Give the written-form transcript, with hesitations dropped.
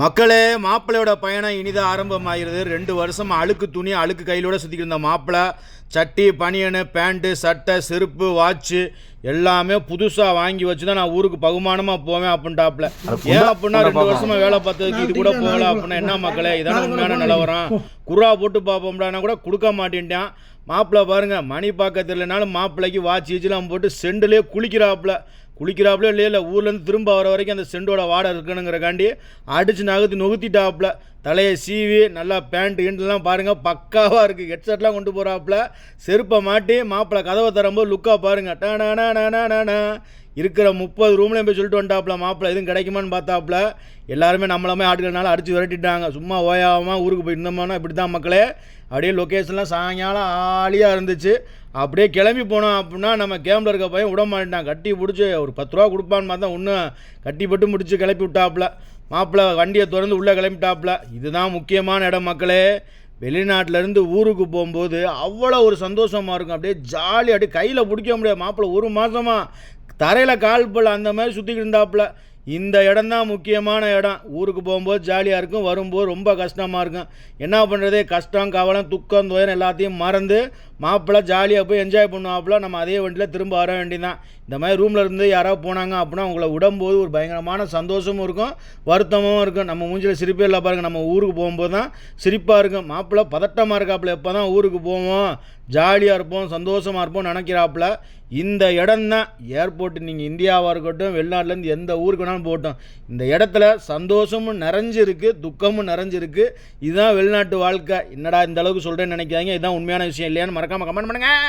மக்களே, மாப்பிள்ளையோட பயணம் இனிதான் ஆரம்பமாகிறது. 2 வருஷமா அழுக்கு துணி அழுக்கு கையிலோட சுற்றிக்கிட்டு இருந்த மாப்பிள்ளை சட்டி, பனியனு, பேண்ட்டு, சட்டை, செருப்பு, வாட்சு எல்லாமே புதுசாக வாங்கி வச்சு தான் நான் ஊருக்கு பகுமானமாக போவேன் அப்படின்ட்டாப்புல. ஏன் அப்படின்னா 2 வருஷமா வேலை பார்த்ததுக்கு இது கூட போகல அப்படின்னா என்ன மக்களே, இதான உண்மையான நிலவரம். குர்ரா போட்டு பார்ப்போம்டானா கூட கொடுக்க மாட்டேன்ட்டான். மாப்பிள்ளை பாருங்க, மணி பார்க்க தெரியலனாலும் மாப்பிள்ளைக்கு வாட்ச் ஈச்செல்லாம் போட்டு செண்டுலேயே குளிக்கிறாப்புல இல்லையா, ஊர்லேருந்து திரும்ப வர வரைக்கும் அந்த செண்டோட வாடை இருக்கணுங்கிறக்காண்டி அடித்து நகர்த்தி நொகுத்திட்டாப்புல. தலையை சீவி நல்லா பேண்ட்டு கிண்டெல்லாம் பாருங்கள் பக்காவாக இருக்குது. ஹெட்செட்லாம் கொண்டு போகிறாப்புல. செருப்பை மாட்டி மாப்பிள்ளை கதவை தரும்போது லுக்காக பாருங்கள். டானா இருக்கிற 30 ரூம்லேயும் போய் சொல்லிட்டு வந்துட்டாப்புல. மாப்பிள்ளை எதுவும் கிடைக்குமான்னு பார்த்தாப்புல. எல்லாருமே நம்மளமே ஆட்கள்னால அடித்து விரட்டிட்டாங்க. சும்மா ஓயாமல் ஊருக்கு போய் இருந்தோம்னா இப்படி தான் மக்களே. அப்படியே லொக்கேஷன்லாம் சாயங்காலம் ஆளியாக இருந்துச்சு. அப்படியே கிளம்பி போனோம் அப்படின்னா நம்ம கேம்பில் இருக்க பையன் விட மாட்டேன். கட்டி பிடிச்சி ஒரு 10 ரூபா கொடுப்பான்னு பார்த்தா ஒன்றும் கட்டிப்பட்டு முடிச்சு கிளப்பி விட்டாப்புல. மாப்பிள்ளை வண்டியை திறந்து உள்ளே கிளம்பிட்டாப்புல. இதுதான் முக்கியமான இடம் மக்களே. வெளிநாட்டிலேருந்து ஊருக்கு போகும்போது அவ்வளோ ஒரு சந்தோஷமாக இருக்கும். அப்படியே ஜாலி, அப்படியே கையில் பிடிக்க முடியாது. மாப்பிள்ளை 1 மாதமாக தரையில் கால் போல் அந்த மாதிரி சுற்றிக்கிட்டு இருந்தாப்புல. இந்த இடம் தான் முக்கியமான இடம். ஊருக்கு போகும்போது ஜாலியாக இருக்கும், வரும்போது ரொம்ப கஷ்டமாக இருக்கும். என்ன பண்ணுறது, கஷ்டம், கவலை, துக்கம், துயரம் எல்லாத்தையும் மறந்து மாப்பிள்ளை ஜாலியாக போய் என்ஜாய் பண்ணுவாப்புல. நம்ம அதே வண்டியில் திரும்ப வர வேண்டியதான். இந்த மாதிரி ரூமில் இருந்து யாராவது போனாங்க அப்படின்னா உங்களை விடும்போது ஒரு பயங்கரமான சந்தோஷமும் இருக்கும், வருத்தமும் இருக்கும். நம்ம மூஞ்சில் சிரிப்பே இல்லை பாருங்கள். நம்ம ஊருக்கு போகும்போது தான் சிரிப்பாக இருக்கும். மாப்பிள்ளை பதட்டமாக இருக்காப்புல. எப்போ தான் ஊருக்கு போவோம், ஜாலியாக இருப்போம், சந்தோஷமாக இருப்போம் நினைக்கிறாப்புல. இந்த இடம் தான் ஏர்போர்ட்டு. நீங்கள் இந்தியாவாக இருக்கட்டும், வெளிநாட்டிலேருந்து எந்த ஊருக்கு வேணாலும் போட்டோம், இந்த இடத்துல சந்தோஷமும் நிறைஞ்சிருக்கு, துக்கமும் நிறைஞ்சிருக்கு. இதுதான் வெளிநாட்டு வாழ்க்கை. என்னடா இந்த அளவுக்கு சொல்கிறேன்னு நினைக்காதீங்க. இதுதான் உண்மையான விஷயம் இல்லையான்னு மறக்காமல் கமெண்ட் பண்ணுங்கள்.